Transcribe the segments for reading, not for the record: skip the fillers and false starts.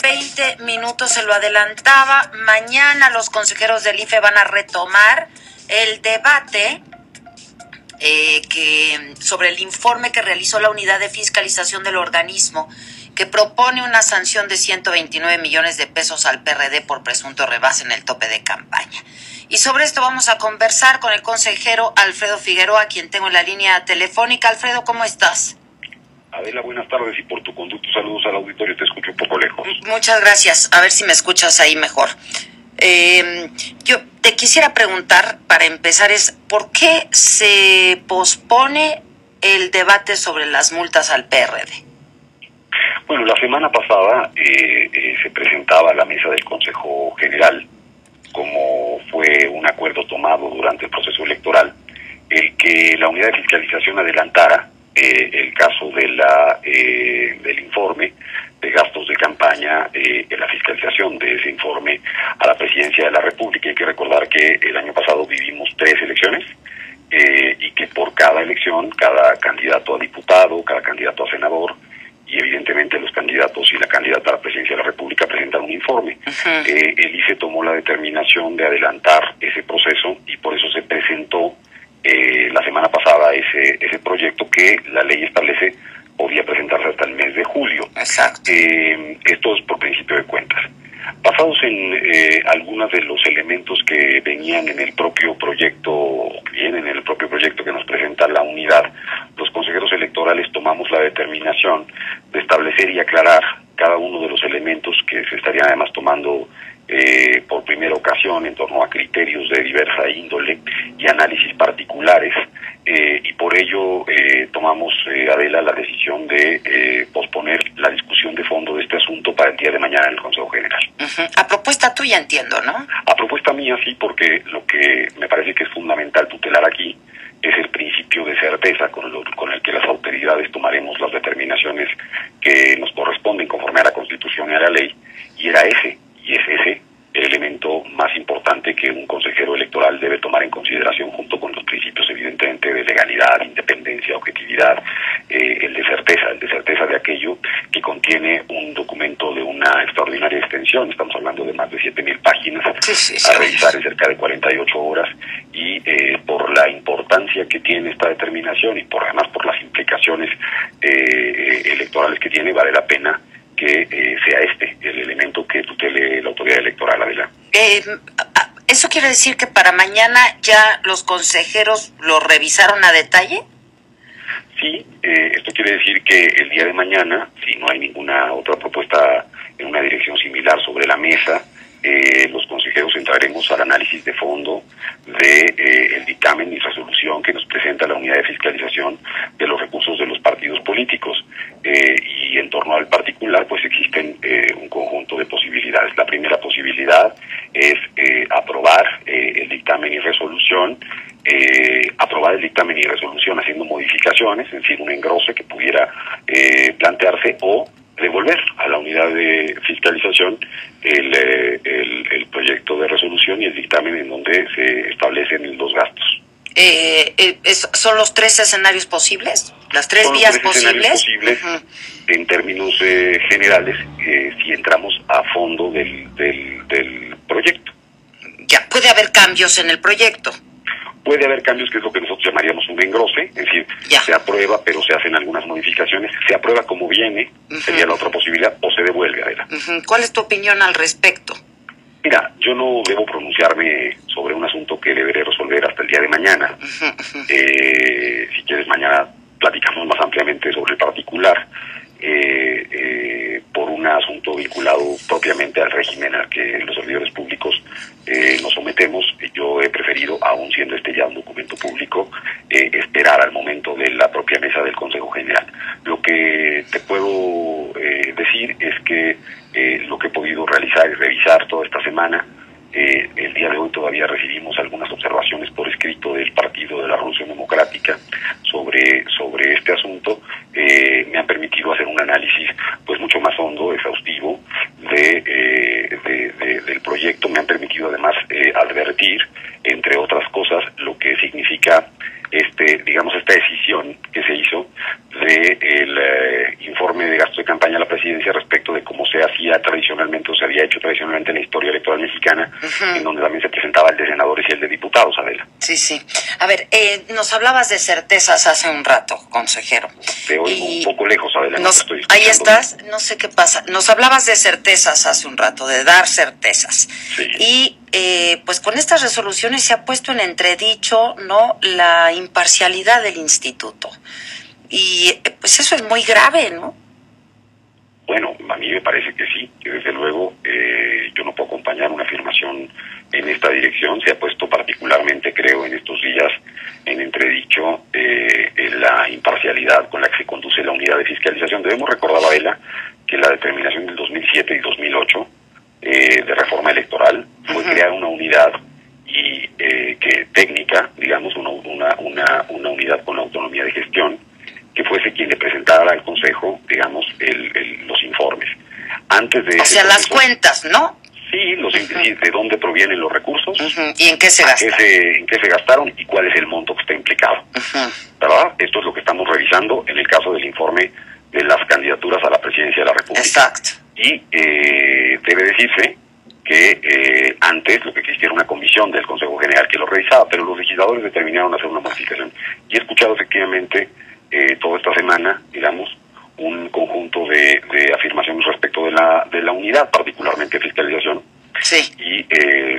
20 minutos se lo adelantaba. Mañana los consejeros del IFE van a retomar el debate sobre el informe que realizó la unidad de fiscalización del organismo, que propone una sanción de 129 millones de pesos al PRD por presunto rebase en el tope de campaña. Y sobre esto vamos a conversar con el consejero Alfredo Figueroa, a quien tengo en la línea telefónica. Alfredo, ¿cómo estás? Adela, buenas tardes, y por tu conducto saludos al auditorio, te escucho un poco lejos. Muchas gracias, a ver si me escuchas ahí mejor. Yo te quisiera preguntar, para empezar, ¿por qué se pospone el debate sobre las multas al PRD? Bueno, la semana pasada se presentaba a la mesa del Consejo General, como fue un acuerdo tomado durante el proceso electoral, el que la unidad de fiscalización adelantara el caso del informe de gastos de campaña, la fiscalización de ese informe a la Presidencia de la República. Hay que recordar que el año pasado vivimos 3 elecciones y que por cada elección, cada candidato a diputado, cada candidato a senador y evidentemente los candidatos y la candidata a la Presidencia de la República presentan un informe. El IFE tomó la determinación de adelantar ese proceso y por eso se presentó la semana pasada ese proyecto que la ley establece podía presentarse hasta el mes de julio. Exacto. Esto es por principio de cuentas. Basados en algunos de los elementos que venían en el propio proyecto, que nos presenta la unidad, los consejeros electorales tomamos la determinación de establecer y aclarar cada uno de los elementos que se estarían además tomando por primera ocasión en torno a criterios de diversa índole y análisis particulares, y por ello tomamos, Adela, la decisión de posponer la discusión de fondo de este asunto para el día de mañana en el Consejo General. A propuesta tuya, entiendo, ¿no? A propuesta mía, sí, porque lo que me parece que es fundamental tutelar aquí es el principio de certeza con el que las autoridades tomaremos las determinaciones que nos corresponden conforme a la Constitución y a la ley, y es ese el elemento más importante que un consejero electoral debe tomar en consideración, junto con los principios evidentemente de legalidad, independencia, objetividad, el de certeza de aquello que contiene un documento de una extraordinaria extensión. Estamos hablando de más de 7,000 páginas a revisar en cerca de 48 horas, y por la importancia que tiene esta determinación y además por las implicaciones electorales que tiene, vale la pena que sea el elemento que tutele la autoridad electoral, Adela. ¿Eso quiere decir que para mañana ya los consejeros lo revisaron a detalle? Sí, esto quiere decir que el día de mañana, si no hay ninguna otra propuesta en una dirección similar sobre la mesa, los consejeros entraremos al análisis de fondo de el dictamen y resolución que nos presenta la unidad de fiscalización de los recursos de los partidos políticos, y en torno al particular pues existen un conjunto de posibilidades. La primera posibilidad es aprobar el dictamen y resolución, haciendo modificaciones, es decir, un engrose que pudiera plantearse, o devolver a la unidad de fiscalización el proyecto de resolución y el dictamen en donde se establecen los gastos. ¿Son los 3 escenarios posibles? ¿Las 3 vías posibles? En términos generales, si entramos a fondo del proyecto. Ya, puede haber cambios en el proyecto. Puede haber cambios, que es lo que nosotros llamaríamos un engrose, es decir, se aprueba, pero se hacen algunas modificaciones, se aprueba como viene, sería la otra posibilidad, o se devuelve, Adela. ¿Cuál es tu opinión al respecto? Mira, yo no debo pronunciarme sobre un asunto que deberé resolver hasta el día de mañana. Si quieres, mañana platicamos más ampliamente sobre el particular, por un asunto vinculado propiamente al régimen al que los servidores públicos nos sometemos. Yo he preferido, aun siendo este ya un documento público, esperar al momento de la propia mesa del Consejo General. Lo que te puedo decir es que lo que he podido realizar y revisar toda esta semana, el día de hoy todavía recibimos algunas observaciones por escrito del Partido de la Revolución Democrática sobre este asunto, me han permitido hacer un análisis pues mucho más hondo, exhaustivo del proyecto. Me han permitido además advertir, entre otras cosas, lo que significa esta decisión que se hizo de el informe de gasto de campaña a la presidencia respecto de cómo se hacía tradicionalmente había hecho tradicionalmente en la historia electoral mexicana, en donde también se presentaba el de senadores y el de diputados, Adela. Sí, sí. A ver, nos hablabas de certezas hace un rato, consejero. Te oigo un poco lejos, Adela. Ahí estás, no sé qué pasa. Nos hablabas de certezas hace un rato, de dar certezas. Sí. Y pues con estas resoluciones se ha puesto en entredicho, ¿no?, la imparcialidad del instituto. Y pues eso es muy grave, ¿no? Bueno, a mí me parece que sí, que desde luego yo no puedo acompañar una afirmación en esta dirección. Se ha puesto particularmente, creo, en estos días en entredicho la imparcialidad con la que se conduce la unidad de fiscalización. Debemos recordar, Abela, que la determinación del 2007 y 2008 de reforma electoral fue crear una unidad y que técnica, digamos, una unidad con autonomía de gestión, que fuese quien le presentara al Consejo, digamos, los informes. Antes de... O sea, las cuentas, ¿no? Sí, de dónde provienen los recursos, y en qué se gastaron. En qué se gastaron y cuál es el monto que está implicado. ¿Verdad? Esto es lo que estamos revisando en el caso del informe de las candidaturas a la presidencia de la República. Exacto. Y debe decirse que antes lo que existía era una comisión del Consejo General que lo revisaba, pero los legisladores determinaron hacer una modificación. Y he escuchado efectivamente toda esta semana, digamos, un conjunto de afirmaciones respecto de la unidad, particularmente fiscalización. Sí. Y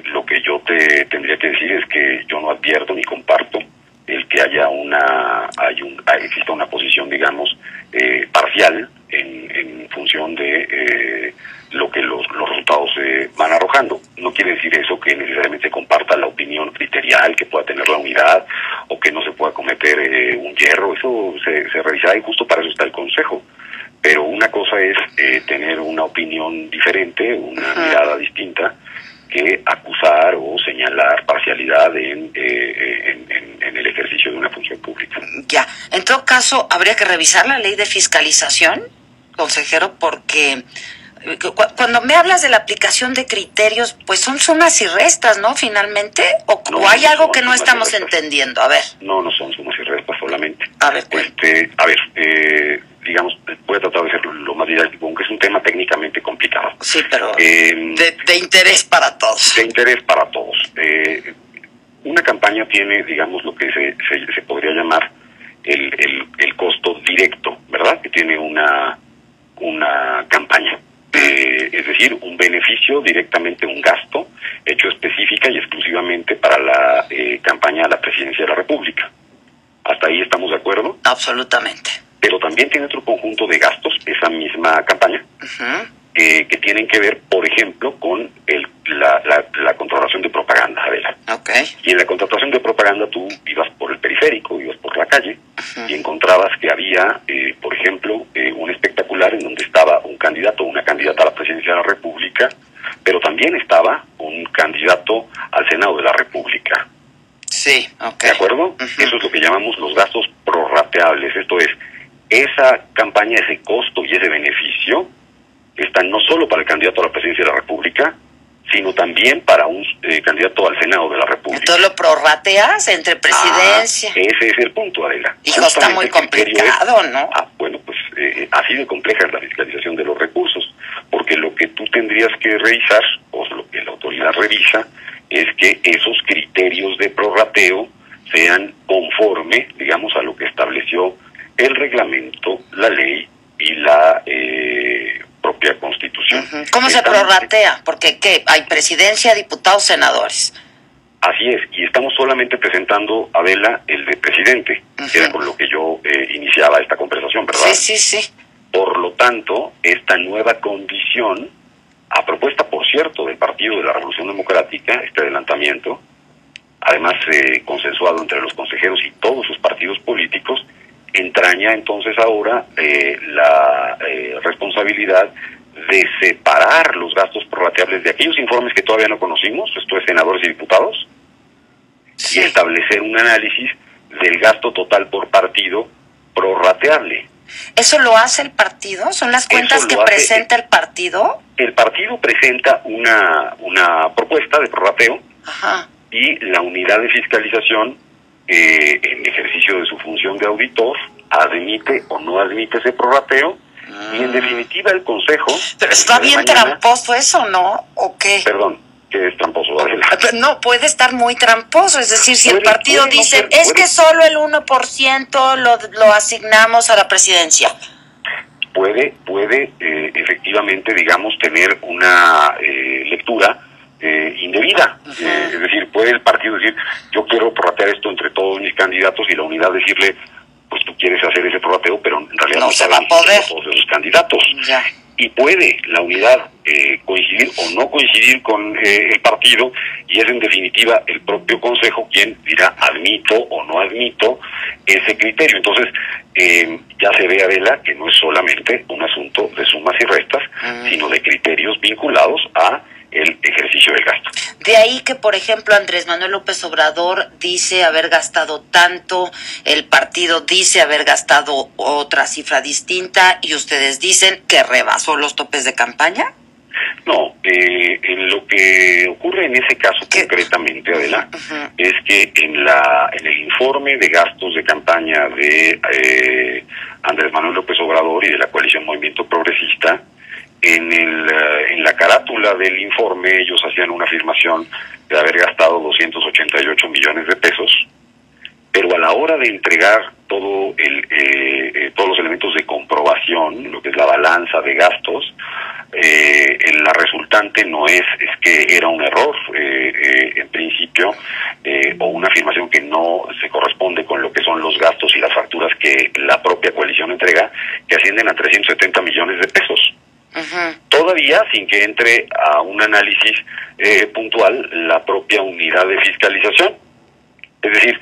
lo que yo te tendría que decir es que yo no advierto ni comparto el que haya exista una posición, digamos, parcial en función de lo que los resultados van arrojando. No quiere decir eso que necesariamente se comparta la opinión criterial que pueda tener la unidad o que no se pueda cometer un hierro. Eso se revisará y justo para eso está el Consejo. Pero una cosa es tener una opinión diferente, una mirada distinta, que acusar o señalar parcialidad en el ejercicio de una función pública. Ya, en todo caso, habría que revisar la ley de fiscalización, consejero, porque cuando me hablas de la aplicación de criterios, pues son sumas y restas, ¿no? Finalmente, ¿o hay algo que no estamos entendiendo? A ver. No son sumas y restas solamente. A ver, digamos, voy a tratar de ser lo más didáctico, aunque es un tema técnicamente complicado. Sí, pero de interés para todos. De interés para todos. Una campaña tiene, digamos, lo que se podría llamar el costo directo, ¿verdad? Que tiene una campaña. Es decir, un beneficio directamente, un gasto hecho específica y exclusivamente para la campaña a la presidencia de la República. ¿Hasta ahí estamos de acuerdo? Absolutamente. Pero también tiene otro conjunto de gastos, esa misma campaña, que tienen que ver, por ejemplo, con la contratación de propaganda, Adela. Okay. Y en la contratación de propaganda tú ibas por el periférico, ibas por la calle, y encontrabas que había, por ejemplo, un espectacular en donde estaba un candidato o una candidata a la presidencia de la República, pero también estaba un candidato al Senado de la República. Sí, ok. ¿De acuerdo? Eso es lo que llamamos los gastos prorrateables. Esto es, esa campaña, ese costo y ese beneficio están no solo para el candidato a la presidencia de la República, sino también para un candidato al Senado de la República. Entonces lo prorrateas entre presidencia. Ese es el punto, Adela. Hijo, está muy complicado, ¿no? Bueno, pues así de compleja es la fiscalización de los recursos, porque lo que tú tendrías que revisar, o lo que la autoridad revisa, es que esos criterios de prorrateo sean conforme, digamos, a lo que estableció el reglamento, la ley y la propia Constitución. ¿Cómo se prorratea? Porque ¿qué? Hay presidencia, diputados, senadores. Así es, y estamos solamente presentando, Adela, el de presidente, que era con lo que yo iniciaba esta conversación, ¿verdad? Sí. Por lo tanto, esta nueva condición, a propuesta, por cierto, del Partido de la Revolución Democrática, este adelantamiento, además consensuado entre los consejeros y todos sus partidos políticos, entraña entonces ahora la responsabilidad de separar los gastos prorrateables de aquellos informes que todavía no conocimos, esto es senadores y diputados, y establecer un análisis del gasto total por partido prorrateable. ¿Eso lo hace el partido? ¿Son las cuentas que presenta el partido? El partido presenta una propuesta de prorrateo. Ajá. Y la unidad de fiscalización, en ejercicio de su función de auditor, admite o no admite ese prorrateo Y en definitiva el Consejo... Pero está bien tramposo eso, ¿no? ¿O qué? Perdón, ¿qué es tramposo? No, puede estar muy tramposo. Es decir, si el partido dice, es que solo el 1% lo asignamos a la presidencia. Puede efectivamente, digamos, tener una lectura indebida. Es decir, puede el partido decir, yo quiero prorratear esto entre todos mis candidatos, y la unidad decirle, pues tú quieres hacer ese prorrateo, pero en realidad no se va a poder todos esos candidatos. Ya. Y puede la unidad coincidir o no coincidir con el partido, y es en definitiva el propio Consejo quien dirá admito o no admito ese criterio. Entonces ya se ve, Adela, que no es solamente un asunto de sumas y restas, sino de criterios vinculados a el ejercicio del gasto. De ahí que, por ejemplo, Andrés Manuel López Obrador dice haber gastado tanto, el partido dice haber gastado otra cifra distinta, y ustedes dicen que rebasó los topes de campaña. No, en lo que ocurre en ese caso concretamente, Adela, es que en el informe de gastos de campaña de Andrés Manuel López Obrador y de la coalición Movimiento Progresista, en la carátula del informe ellos hacían una afirmación de haber gastado 288 millones de pesos, pero a la hora de entregar todos los elementos de comprobación, lo que es la balanza de gastos, la resultante no es que era un error en principio, o una afirmación que no se corresponde con lo que son los gastos y las facturas que la propia coalición entrega, que ascienden a 370 millones de pesos. Todavía sin que entre a un análisis puntual la propia unidad de fiscalización. Es decir,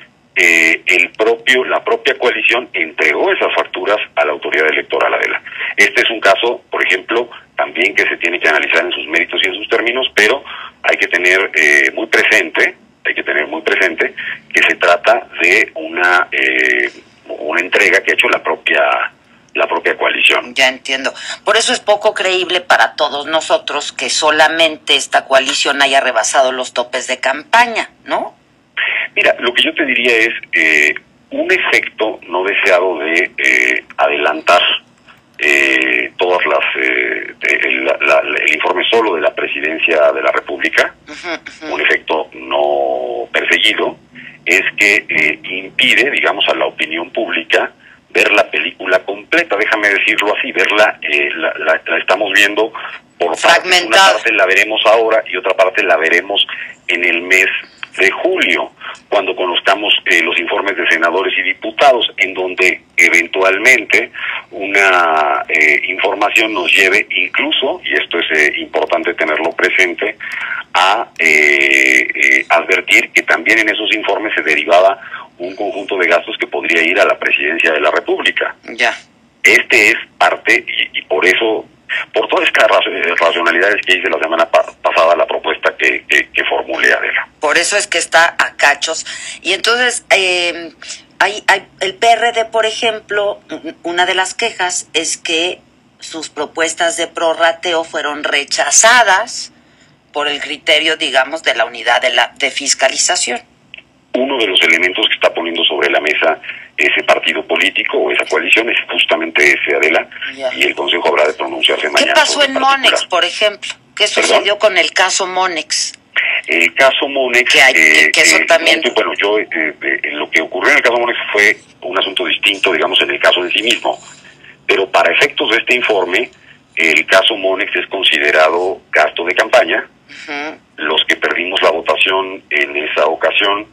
la propia coalición entregó esas facturas a la autoridad electoral, Adela. Este es un caso, por ejemplo, también que se tiene que analizar en sus méritos y en sus términos, pero hay que tener muy presente que se trata de una entrega que ha hecho la propia coalición. Ya entiendo. Por eso es poco creíble para todos nosotros que solamente esta coalición haya rebasado los topes de campaña, ¿no? Mira, lo que yo te diría es un efecto no deseado de adelantar todas el informe solo de la Presidencia de la República, un efecto no perseguido, es que impide, digamos, a la opinión pública ver la película completa, déjame decirlo así, verla, la estamos viendo por partes. Una parte la veremos ahora y otra parte la veremos en el mes de julio, cuando conozcamos los informes de senadores y diputados, en donde eventualmente una información nos lleve incluso, y esto es importante tenerlo presente, a advertir que también en esos informes se derivaba un conjunto de gastos que podría ir a la presidencia de la República. Ya. Este es parte, y por eso, por todas estas racionalidades que hice la semana pasada, la propuesta que formulé, Adela. Por eso es que está a cachos. Y entonces, el PRD, por ejemplo, una de las quejas es que sus propuestas de prorrateo fueron rechazadas por el criterio, digamos, de la unidad de fiscalización. Uno de los elementos que está poniendo sobre la mesa ese partido político o esa coalición es justamente ese, Adela, y el Consejo habrá de pronunciarse mañana. ¿Qué pasó en Monex, por ejemplo? ¿Qué sucedió con el caso Monex? El caso Monex, que eso también... bueno, lo que ocurrió en el caso Monex fue un asunto distinto, digamos, en el caso en sí mismo, pero para efectos de este informe, el caso Monex es considerado gasto de campaña. Los que perdimos la votación en esa ocasión,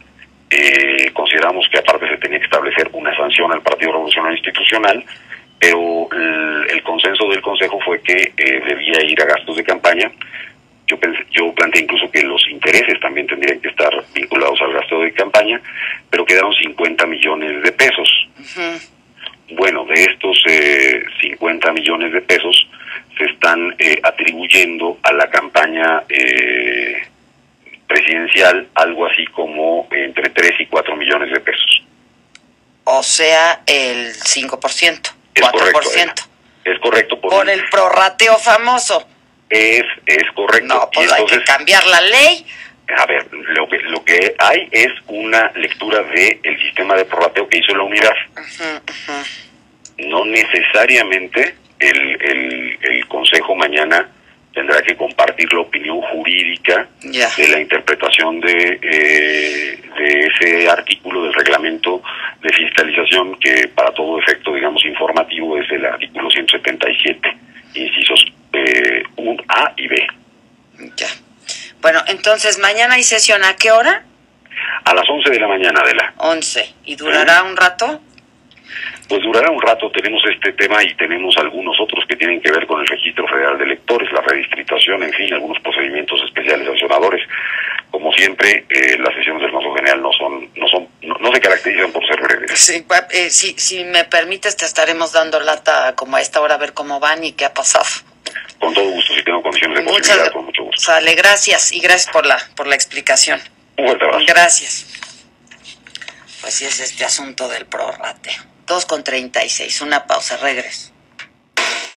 consideramos que aparte se tenía que establecer una sanción al Partido Revolucionario Institucional, pero el consenso del Consejo fue que debía ir a gastos de campaña. Yo planteé incluso que los intereses también tendrían que estar vinculados al gasto de campaña, pero quedaron 50 millones de pesos. Bueno, de estos 50 millones de pesos se están atribuyendo a la campaña presidencial algo así como entre 3 y 4 millones de pesos. O sea, el 5%, es 4%. Correcto, es correcto. Por el prorrateo famoso. Es correcto. No, pues y entonces, hay que cambiar la ley. A ver, lo que hay es una lectura del sistema de prorrateo que hizo la unidad. No necesariamente el Consejo mañana tendrá que compartir la opinión jurídica de la interpretación de ese artículo del reglamento de fiscalización, que para todo efecto, digamos, informativo, es el artículo 177, incisos 1A y B. Ya. Bueno, entonces, ¿mañana hay sesión a qué hora? A las 11 de la mañana, Adela. 11. ¿Y durará un rato? Pues durará un rato. Tenemos este tema y tenemos algunos otros que tienen que ver con el Registro Federal de Electores, la redistritación, en fin, algunos procedimientos especiales sancionadores. Como siempre, las sesiones del Consejo General no se caracterizan por ser breves. Sí, si me permites, te estaremos dando lata como a esta hora a ver cómo van y qué ha pasado. Con todo gusto, si tengo condiciones de posibilidad, con mucho gusto. Sale, gracias, y gracias por la explicación. Un fuerte abrazo. Gracias. Pues sí, es este asunto del prorrateo. 2:36, una pausa, regreso.